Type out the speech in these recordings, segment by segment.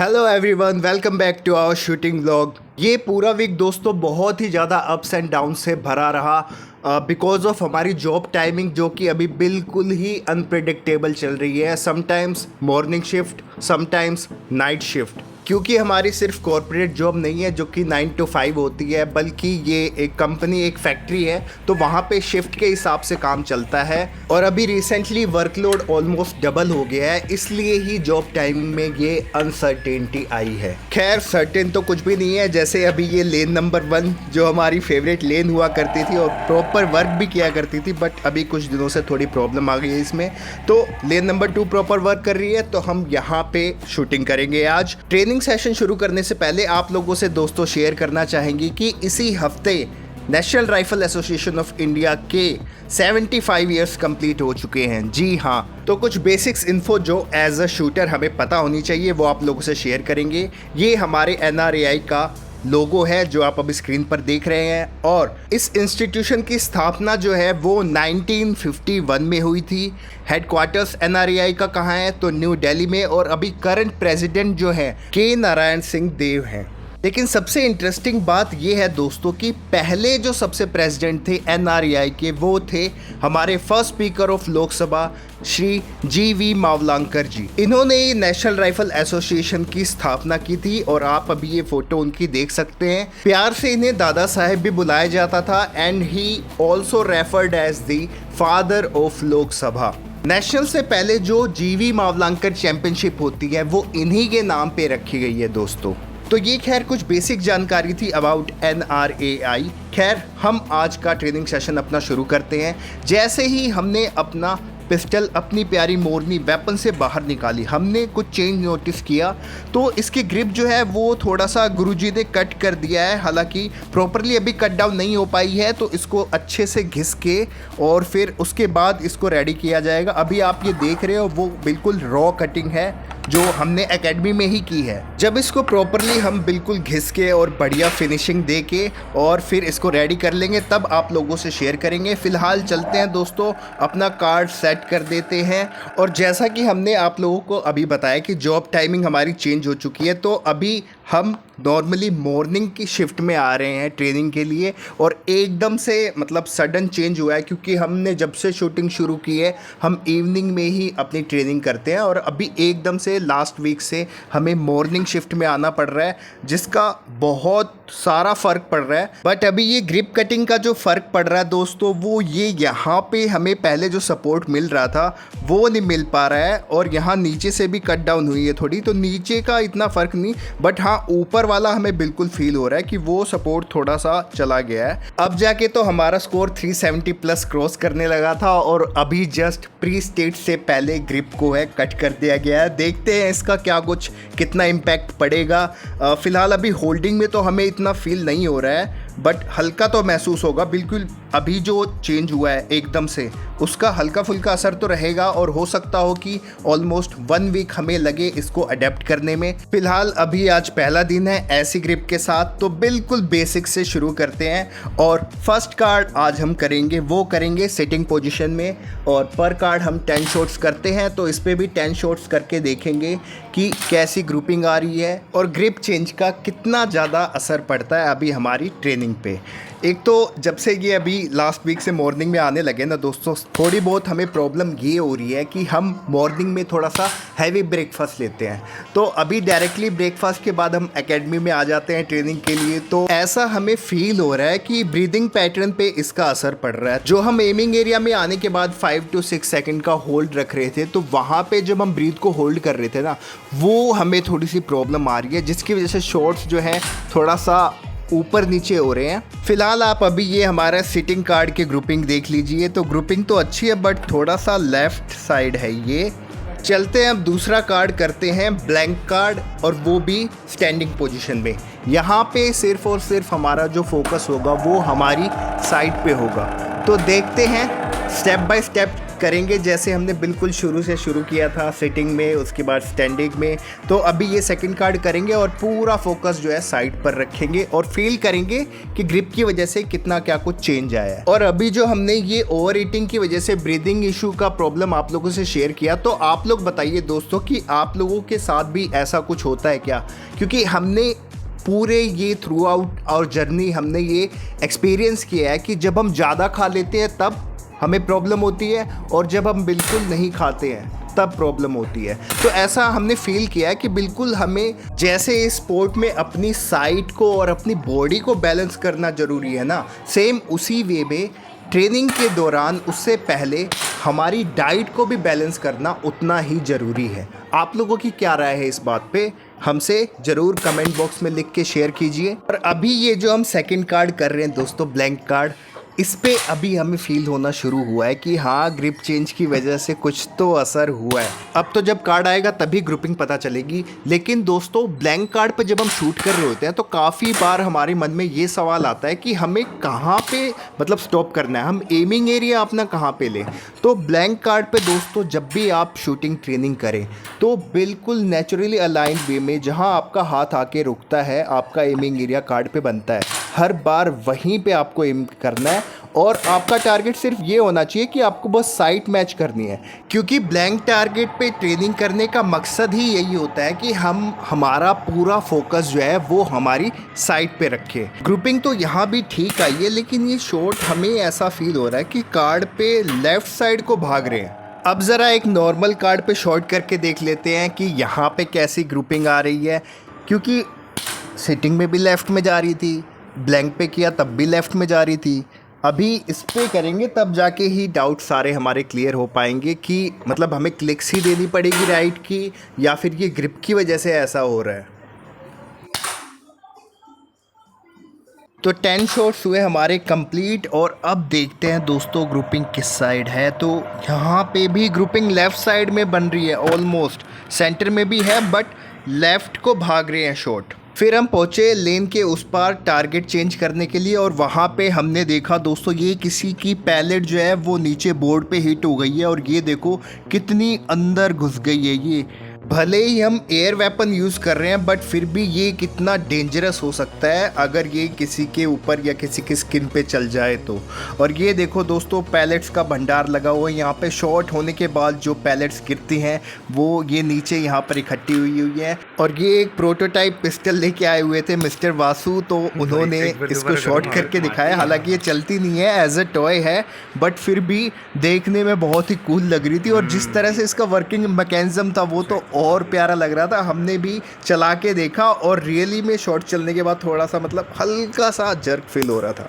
Hello everyone, welcome back to our shooting vlog. ये पूरा week दोस्तों बहुत ही ज़्यादा अप्स एंड डाउन से भरा रहा बिकॉज ऑफ हमारी जॉब टाइमिंग जो कि अभी बिल्कुल ही अनप्रिडिक्टेबल चल रही है। Sometimes morning shift, sometimes night shift, क्योंकि हमारी सिर्फ कॉर्पोरेट जॉब नहीं है जो कि 9 to 5 होती है, बल्कि ये एक कंपनी, एक फैक्ट्री है, तो वहाँ पे शिफ्ट के हिसाब से काम चलता है। और अभी रिसेंटली वर्कलोड ऑलमोस्ट डबल हो गया है, इसलिए ही जॉब टाइमिंग में ये अनसर्टेनिटी आई है। खैर सर्टेन तो कुछ भी नहीं है। जैसे अभी ये लेन नंबर 1 जो हमारी फेवरेट लेन हुआ करती थी और प्रॉपर वर्क भी किया करती थी, बट अभी कुछ दिनों से थोड़ी प्रॉब्लम आ गई है इसमें, तो लेन नंबर 2 प्रॉपर वर्क कर रही है, तो हम यहाँ पे शूटिंग करेंगे आज। ट्रेनिंग सेशन शुरू करने से पहले आप लोगों से दोस्तों शेयर करना चाहेंगे कि इसी हफ्ते national rifle association of India के 75 इयर्स कंप्लीट हो चुके हैं। जी हाँ, तो कुछ बेसिक्स इन्फो जो एज अ शूटर हमें पता होनी चाहिए वो आप लोगों से शेयर करेंगे। ये हमारे NRAI का लोगो है जो आप अभी स्क्रीन पर देख रहे हैं, और इस इंस्टीट्यूशन की स्थापना जो है वो 1951 में हुई थी। हेडक्वार्टर्स NRAI का कहाँ है तो न्यू दिल्ली में, और अभी करंट प्रेसिडेंट जो है के नारायण सिंह देव हैं। लेकिन सबसे इंटरेस्टिंग बात यह है दोस्तों कि पहले जो सबसे प्रेसिडेंट थे NRAI के, वो थे हमारे first speaker of Lok Sabha Shri GV मावलांकर जी। इन्होंने ही नेशनल राइफल एसोसिएशन की स्थापना की थी, और आप अभी ये फोटो उनकी देख सकते हैं। प्यार से इन्हें दादा साहेब भी बुलाया जाता था, and he also referred as the father of Lok Sabha. National से पहले जो GV मावलांकर चैंपियनशिप होती है वो इन्हीं के नाम पे रखी गई है दोस्तों। तो ये खैर कुछ बेसिक जानकारी थी अबाउट NRAI। खैर हम आज का ट्रेनिंग सेशन अपना शुरू करते हैं। जैसे ही हमने अपना पिस्टल, अपनी प्यारी मोरनी वेपन से बाहर निकाली, हमने कुछ चेंज नोटिस किया। तो इसकी ग्रिप जो है वो थोड़ा सा गुरुजी ने कट कर दिया है, हालांकि प्रॉपरली अभी कट डाउन नहीं हो पाई है, तो इसको अच्छे से घिस के और फिर उसके बाद इसको रेडी किया जाएगा। अभी आप ये देख रहे हो वो बिल्कुल रॉ कटिंग है जो हमने एकेडमी में ही की है। जब इसको प्रॉपरली हम बिल्कुल घिस के और बढ़िया फिनिशिंग दे के और फिर इसको रेडी कर लेंगे, तब आप लोगों से शेयर करेंगे। फिलहाल चलते हैं दोस्तों, अपना कार्ड सेट कर देते हैं। और जैसा कि हमने आप लोगों को अभी बताया कि जॉब टाइमिंग हमारी चेंज हो चुकी है, तो अभी हम नॉर्मली मॉर्निंग की शिफ्ट में आ रहे हैं ट्रेनिंग के लिए, और एकदम से मतलब सडन चेंज हुआ है, क्योंकि हमने जब से शूटिंग शुरू की है हम इवनिंग में ही अपनी ट्रेनिंग करते हैं, और अभी एकदम से लास्ट वीक से हमें मॉर्निंग शिफ्ट में आना पड़ रहा है, जिसका बहुत सारा फ़र्क पड़ रहा है। बट अभी ये ग्रिप कटिंग का जो फ़र्क पड़ रहा है दोस्तों, वो ये यहाँ पे हमें पहले जो सपोर्ट मिल रहा था वो नहीं मिल पा रहा है, और यहाँ नीचे से भी कट डाउन हुई है थोड़ी, तो नीचे का इतना फ़र्क नहीं, बट हाँ ऊपर वाला हमें बिल्कुल फील हो रहा है कि वो सपोर्ट थोड़ा सा चला गया है। अब जाके तो हमारा स्कोर 370 प्लस क्रॉस करने लगा था, और अभी जस्ट प्री स्टेट से पहले ग्रिप को है कट कर दिया गया है। देखते हैं इसका क्या कुछ कितना इम्पैक्ट पड़ेगा। फिलहाल अभी होल्डिंग में तो हमें इतना फील नहीं हो रहा है, बट हल्का तो महसूस होगा। बिल्कुल अभी जो चेंज हुआ है एकदम से, उसका हल्का फुल्का असर तो रहेगा, और हो सकता हो कि ऑलमोस्ट 1 वीक हमें लगे इसको अडेप्ट करने में। फिलहाल अभी आज पहला दिन है ऐसी ग्रिप के साथ, तो बिल्कुल बेसिक से शुरू करते हैं। और फर्स्ट कार्ड आज हम करेंगे वो करेंगे सिटिंग पोजीशन में, और पर कार्ड हम 10 शॉट्स करते हैं, तो इस पर भी 10 शॉट्स करके देखेंगे कि कैसी ग्रुपिंग आ रही है और ग्रिप चेंज का कितना ज़्यादा असर पड़ता है अभी हमारी ट्रेनिंग पे। एक तो जब से ये अभी लास्ट वीक से मॉर्निंग में आने लगे ना दोस्तों, थोड़ी बहुत हमें प्रॉब्लम ये हो रही है कि हम मॉर्निंग में थोड़ा सा हैवी ब्रेकफास्ट लेते हैं, तो अभी डायरेक्टली ब्रेकफास्ट के बाद हम एकेडमी में आ जाते हैं ट्रेनिंग के लिए। तो ऐसा हमें फील हो रहा है कि ब्रीदिंग पैटर्न पे इसका असर पड़ रहा है। जो हम एमिंग एरिया में आने के बाद 5 to 6 सेकेंड का होल्ड रख रहे थे, तो वहाँ पे जब हम ब्रीथ को होल्ड कर रहे थे ना, वो हमें थोड़ी सी प्रॉब्लम आ रही है, जिसकी वजह से शॉट्स जो है थोड़ा सा ऊपर नीचे हो रहे हैं। फिलहाल आप अभी ये हमारा सिटिंग कार्ड की ग्रुपिंग देख लीजिए, तो ग्रुपिंग तो अच्छी है, बट थोड़ा सा लेफ्ट साइड है ये। चलते हैं अब दूसरा कार्ड करते हैं, ब्लैंक कार्ड, और वो भी स्टैंडिंग पोजीशन में। यहाँ पे सिर्फ और सिर्फ हमारा जो फोकस होगा वो हमारी साइड पे होगा। तो देखते हैं स्टेप बाय स्टेप करेंगे जैसे हमने बिल्कुल शुरू से शुरू किया था, सिटिंग में, उसके बाद स्टैंडिंग में। तो अभी ये सेकंड कार्ड करेंगे और पूरा फोकस जो है साइड पर रखेंगे और फील करेंगे कि ग्रिप की वजह से कितना क्या कुछ चेंज आया है। और अभी जो हमने ये ओवर ईटिंग की वजह से ब्रीदिंग इशू का प्रॉब्लम आप लोगों से शेयर किया, तो आप लोग बताइए दोस्तों कि आप लोगों के साथ भी ऐसा कुछ होता है क्या? क्योंकि हमने पूरे ये थ्रू आउट और जर्नी हमने ये एक्सपीरियंस किया है कि जब हम ज़्यादा खा लेते हैं तब हमें प्रॉब्लम होती है और जब हम बिल्कुल नहीं खाते हैं तब प्रॉब्लम होती है। तो ऐसा हमने फील किया है कि बिल्कुल हमें जैसे इस स्पोर्ट में अपनी साइट को और अपनी बॉडी को बैलेंस करना ज़रूरी है ना, सेम उसी वे में ट्रेनिंग के दौरान उससे पहले हमारी डाइट को भी बैलेंस करना उतना ही ज़रूरी है। आप लोगों की क्या राय है इस बात पे? हमसे ज़रूर कमेंट बॉक्स में लिख के शेयर कीजिए। और अभी ये जो हम सेकंड कार्ड कर रहे हैं दोस्तों, ब्लैंक कार्ड, इस पे अभी हमें फील होना शुरू हुआ है कि हाँ, ग्रिप चेंज की वजह से कुछ तो असर हुआ है। अब तो जब कार्ड आएगा तभी ग्रुपिंग पता चलेगी। लेकिन दोस्तों, ब्लैंक कार्ड पे जब हम शूट कर रहे होते हैं तो काफ़ी बार हमारे मन में ये सवाल आता है कि हमें कहाँ पे मतलब स्टॉप करना है, हम एमिंग एरिया अपना कहाँ पे लें। तो ब्लैंक कार्ड पे दोस्तों जब भी आप शूटिंग ट्रेनिंग करें तो बिल्कुल नेचुरली अलाइंड वे में जहाँ आपका हाथ आके रुकता है, आपका एमिंग एरिया कार्ड पे बनता है, हर बार वहीं पे आपको एम करना है। और आपका टारगेट सिर्फ ये होना चाहिए कि आपको बस साइट मैच करनी है, क्योंकि ब्लैंक टारगेट पे ट्रेनिंग करने का मकसद ही यही होता है कि हम हमारा पूरा फोकस जो है वो हमारी साइट पे रखें। ग्रुपिंग तो यहाँ भी ठीक आई है, लेकिन ये शॉट हमें ऐसा फील हो रहा है कि कार्ड पे लेफ़्ट साइड को भाग रहे हैं। अब ज़रा एक नॉर्मल कार्ड पे शॉट करके देख लेते हैं कि यहाँ पे कैसी ग्रुपिंग आ रही है, क्योंकि सिटिंग में भी लेफ़्ट में जा रही थी, ब्लैंक पे किया तब भी लेफ़्ट में जा रही थी। अभी इस पे करेंगे तब जाके ही डाउट सारे हमारे क्लियर हो पाएंगे कि मतलब हमें क्लिक्स ही देनी पड़ेगी राइट की, या फिर ये ग्रिप की वजह से ऐसा हो रहा है। तो 10 शॉट्स हुए हमारे कंप्लीट और अब देखते हैं दोस्तों ग्रुपिंग किस साइड है। तो यहाँ पे भी ग्रुपिंग लेफ़्ट साइड में बन रही है, ऑलमोस्ट सेंटर में भी है, बट लेफ़्ट को भाग रहे हैं शॉट। फिर हम पहुँचे लेन के उस पार टारगेट चेंज करने के लिए और वहाँ पे हमने देखा दोस्तों ये किसी की पैलेट जो है वो नीचे बोर्ड पे हिट हो गई है और ये देखो कितनी अंदर घुस गई है। ये भले ही हम एयर वेपन यूज़ कर रहे हैं बट फिर भी ये कितना डेंजरस हो सकता है अगर ये किसी के ऊपर या किसी की स्किन पे चल जाए तो। और ये देखो दोस्तों पैलेट्स का भंडार लगा हुआ है यहाँ पे। शॉट होने के बाद जो पैलेट्स गिरती हैं वो ये नीचे यहाँ पर इकट्ठी हुई है। और ये एक प्रोटोटाइप पिस्टल लेके आए हुए थे मिस्टर वासु, तो उन्होंने इसको शॉट करके दिखाया। हालांकि ये चलती नहीं है, एज अ टॉय है, बट फिर भी देखने में बहुत ही कूल लग रही थी। और जिस तरह से इसका वर्किंग मैकेनिज्म था वो तो और प्यारा लग रहा था। हमने भी चला के देखा और रियली में शॉट चलने के बाद थोड़ा सा मतलब हल्का सा जर्क फील हो रहा था।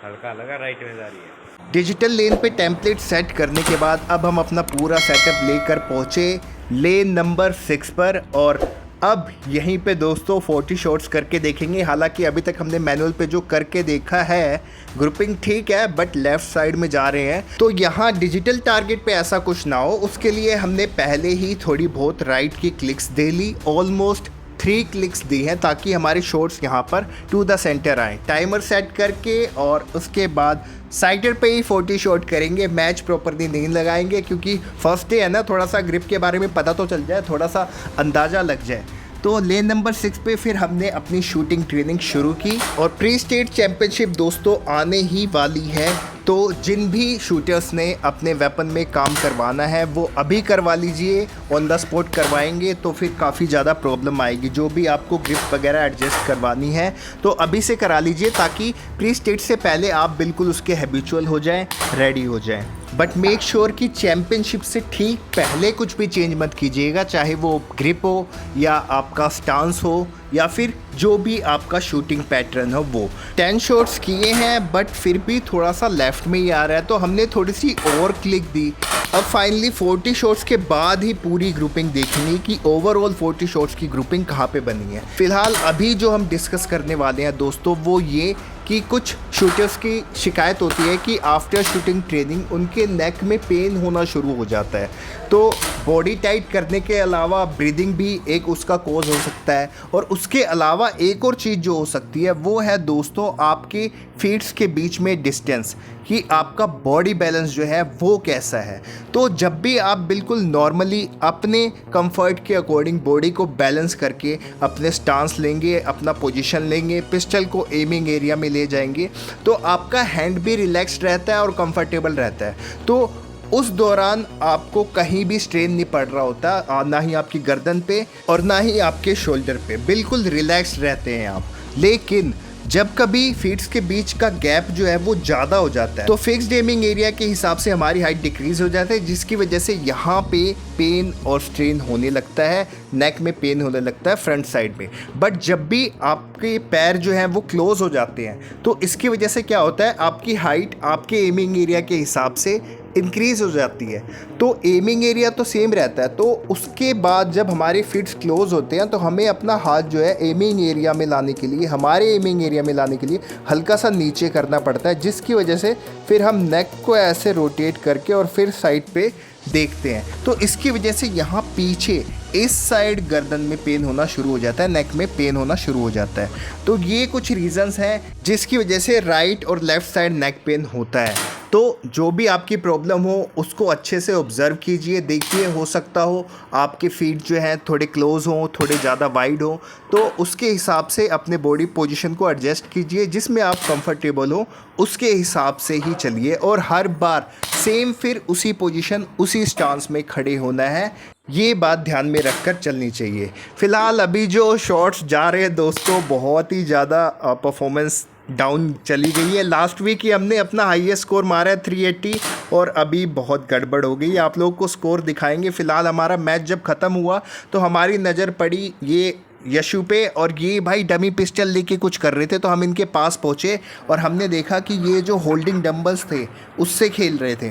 हल्का लगा राइट में जा रही है। डिजिटल लेन पे टेम्पलेट सेट करने के बाद अब हम अपना पूरा सेटअप लेकर पहुंचे लेन नंबर 6 पर। और अब यहीं पे दोस्तों 40 शॉट्स करके देखेंगे। हालांकि अभी तक हमने मैनुअल पे जो करके देखा है ग्रुपिंग ठीक है बट लेफ़्ट साइड में जा रहे हैं। तो यहाँ डिजिटल टारगेट पे ऐसा कुछ ना हो उसके लिए हमने पहले ही थोड़ी बहुत राइट की क्लिक्स दे ली। ऑलमोस्ट 3 क्लिक्स दी हैं ताकि हमारे शॉट्स यहाँ पर टू द सेंटर आए। टाइमर सेट करके और उसके बाद साइडर पे ही 40 शॉट करेंगे। मैच प्रॉपरली नहीं लगाएंगे क्योंकि फर्स्ट डे है ना, थोड़ा सा ग्रिप के बारे में पता तो चल जाए, थोड़ा सा अंदाज़ा लग जाए। तो लेन नंबर 6 पे फिर हमने अपनी शूटिंग ट्रेनिंग शुरू की। और प्री स्टेट चैंपियनशिप दोस्तों आने ही वाली है, तो जिन भी शूटर्स ने अपने वेपन में काम करवाना है वो अभी करवा लीजिए। ऑन द स्पॉट करवाएंगे तो फिर काफ़ी ज़्यादा प्रॉब्लम आएगी। जो भी आपको ग्रिप वगैरह एडजस्ट करवानी है तो अभी से करा लीजिए ताकि प्री स्टेट से पहले आप बिल्कुल उसके हैबिचुअल हो जाएं, रेडी हो जाएं। बट मेक श्योर कि चैम्पियनशिप से ठीक पहले कुछ भी चेंज मत कीजिएगा, चाहे वो ग्रिप हो या आपका स्टांस हो या फिर जो भी आपका शूटिंग पैटर्न हो वो। 10 शॉट्स किए हैं बट फिर भी थोड़ा सा लेफ़्ट में ही आ रहा है तो हमने थोड़ी सी और क्लिक दी। अब फाइनली 40 शॉट्स के बाद ही पूरी ग्रुपिंग देखनी कि ओवरऑल 40 शॉट्स की ग्रुपिंग कहाँ पे बनी है। फिलहाल अभी जो हम डिस्कस करने वाले हैं दोस्तों वो ये कि कुछ शूटर्स की शिकायत होती है कि आफ्टर शूटिंग ट्रेनिंग उनके नेक में पेन होना शुरू हो जाता है। तो बॉडी टाइट करने के अलावा ब्रीदिंग भी एक उसका कॉज हो सकता है। और उसके अलावा एक और चीज़ जो हो सकती है वो है दोस्तों आपकी फीट्स के बीच में डिस्टेंस, कि आपका बॉडी बैलेंस जो है वो कैसा है। तो जब भी आप बिल्कुल नॉर्मली अपने कंफर्ट के अकॉर्डिंग बॉडी को बैलेंस करके अपने स्टांस लेंगे, अपना पोजीशन लेंगे, पिस्टल को एमिंग एरिया में ले जाएंगे, तो आपका हैंड भी रिलैक्स्ड रहता है और कंफर्टेबल रहता है। तो उस दौरान आपको कहीं भी स्ट्रेन नहीं पड़ रहा होता, ना ही आपकी गर्दन पे और ना ही आपके शोल्डर पे, बिल्कुल रिलैक्स्ड रहते हैं आप। लेकिन जब कभी फीट्स के बीच का गैप जो है वो ज़्यादा हो जाता है तो फिक्स्ड एमिंग एरिया के हिसाब से हमारी हाइट डिक्रीज हो जाता है, जिसकी वजह से यहाँ पे पेन और स्ट्रेन होने लगता है, नेक में पेन होने लगता है फ्रंट साइड में। बट जब भी आपके पैर जो हैं वो क्लोज हो जाते हैं तो इसकी वजह से क्या होता है, आपकी हाइट आपके एमिंग एरिया के हिसाब से इंक्रीज़ हो जाती है। तो एमिंग एरिया तो सेम रहता है। तो उसके बाद जब हमारे फिट्स क्लोज होते हैं तो हमें अपना हाथ जो है एमिंग एरिया में लाने के लिए, हमारे एमिंग एरिया में लाने के लिए हल्का सा नीचे करना पड़ता है, जिसकी वजह से फिर हम नेक को ऐसे रोटेट करके और फिर साइड पे देखते हैं। तो इसकी वजह से यहाँ पीछे इस साइड गर्दन में पेन होना शुरू हो जाता है, नेक में पेन होना शुरू हो जाता है। तो ये कुछ रीजंस हैं जिसकी वजह से राइट और लेफ़्ट साइड नेक पेन होता है। तो जो भी आपकी प्रॉब्लम हो उसको अच्छे से ऑब्ज़र्व कीजिए, देखिए, हो सकता हो आपके फीट जो हैं थोड़े क्लोज हों, थोड़े ज़्यादा वाइड हों, तो उसके हिसाब से अपने बॉडी पोजीशन को एडजस्ट कीजिए, जिसमें आप कंफर्टेबल हो उसके हिसाब से ही चलिए। और हर बार सेम फिर उसी पोजीशन उसी स्टांस में खड़े होना है, ये बात ध्यान में रखकर चलनी चाहिए। फ़िलहाल अभी जो शॉट्स जा रहे हैं दोस्तों, बहुत ही ज़्यादा परफॉर्मेंस डाउन चली गई है। लास्ट वीक ही हमने अपना हाईएस्ट स्कोर मारा है 380 और अभी बहुत गड़बड़ हो गई। आप लोगों को स्कोर दिखाएंगे। फ़िलहाल हमारा मैच जब ख़त्म हुआ तो हमारी नज़र पड़ी ये यशु पे, और ये भाई डमी पिस्टल लेके कुछ कर रहे थे। तो हम इनके पास पहुँचे और हमने देखा कि ये जो होल्डिंग डंबल्स थे उससे खेल रहे थे।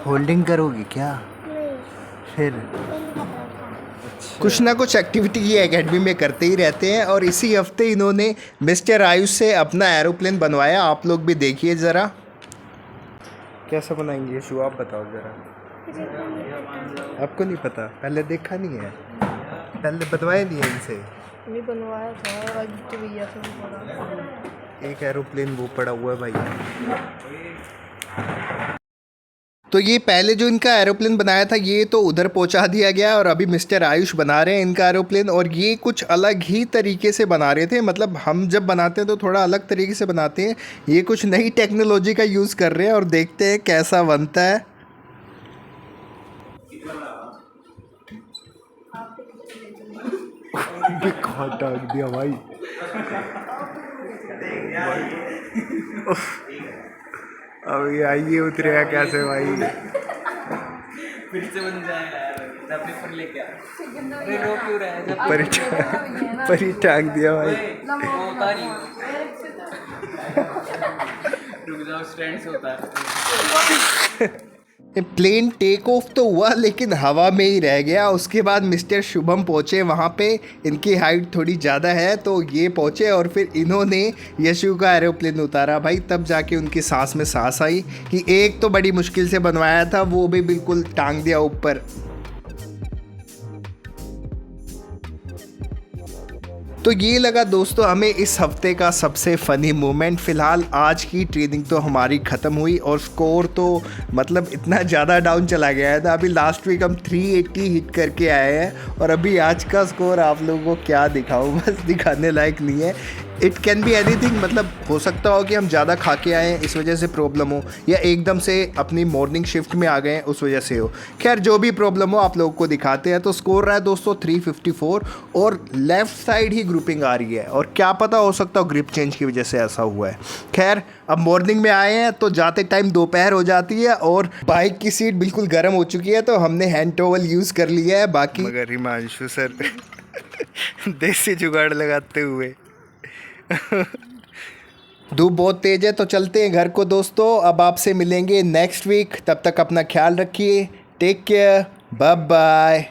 होल्डिंग करोगे क्या? फिर कुछ ना कुछ एक्टिविटी ये एकेडमी में करते ही रहते हैं। और इसी हफ्ते इन्होंने मिस्टर आयुष से अपना एरोप्लेन बनवाया। आप लोग भी देखिए ज़रा कैसा बनाएंगे यशु, आप बताओ ज़रा। आपको नहीं पता? पहले देखा नहीं है? पहले बनवाया नहीं है इनसे? नहीं बनवाया था, तो भैया से भी पड़ा। एक एरोप्लेन वो पड़ा हुआ है भाई। तो ये पहले जो इनका एरोप्लेन बनाया था ये तो उधर पहुंचा दिया गया और अभी मिस्टर आयुष बना रहे हैं इनका एरोप्लेन। और ये कुछ अलग ही तरीके से बना रहे थे, मतलब हम जब बनाते हैं तो थोड़ा अलग तरीके से बनाते हैं, ये कुछ नई टेक्नोलॉजी का यूज़ कर रहे हैं और देखते हैं कैसा बनता है। टांग दिया भाई। अब ये आइए उतरेगा कैसे भाई? फिर से बन जाएगा यार, पेपर लेके आ। अरे रो क्यों रहा है? पर ही टांग दिया भाई। वो उतारी। रुक जाओ, स्टैंड से उतार। प्लेन टेक ऑफ तो हुआ लेकिन हवा में ही रह गया। उसके बाद मिस्टर शुभम पहुँचे वहाँ पे। इनकी हाइट थोड़ी ज़्यादा है तो ये पहुँचे और फिर इन्होंने यशु का एरोप्लेन उतारा भाई। तब जाके उनकी सांस में सांस आई कि एक तो बड़ी मुश्किल से बनवाया था वो भी बिल्कुल टांग दिया ऊपर। तो ये लगा दोस्तों हमें इस हफ्ते का सबसे फ़नी मोमेंट। फ़िलहाल आज की ट्रेनिंग तो हमारी ख़त्म हुई और स्कोर तो मतलब इतना ज़्यादा डाउन चला गया था। अभी लास्ट वीक हम 380 हिट करके आए हैं और अभी आज का स्कोर आप लोगों को क्या दिखाऊं, बस दिखाने लायक नहीं है। इट कैन बी एनीथिंग, मतलब हो सकता हो कि हम ज़्यादा खा के आए हैं इस वजह से प्रॉब्लम हो, या एकदम से अपनी मॉर्निंग शिफ्ट में आ गए हैं उस वजह से हो। खैर जो भी प्रॉब्लम हो आप लोगों को दिखाते हैं। तो स्कोर रहा है दोस्तों 354 और लेफ़्ट साइड ही ग्रुपिंग आ रही है और क्या पता हो सकता हो ग्रिप चेंज की वजह से ऐसा हुआ है। खैर अब मॉर्निंग में आए हैं तो जाते टाइम दोपहर हो जाती है और बाइक की सीट बिल्कुल गर्म हो चुकी है तो हमने हैंड टॉवल यूज़ कर लिया है। बाकी मगर हिमांशु सर देसी जुगाड़ लगाते हुए धूप बहुत तेज है तो चलते हैं घर को दोस्तों। अब आपसे मिलेंगे नेक्स्ट वीक, तब तक अपना ख्याल रखिए। Take care, bye bye.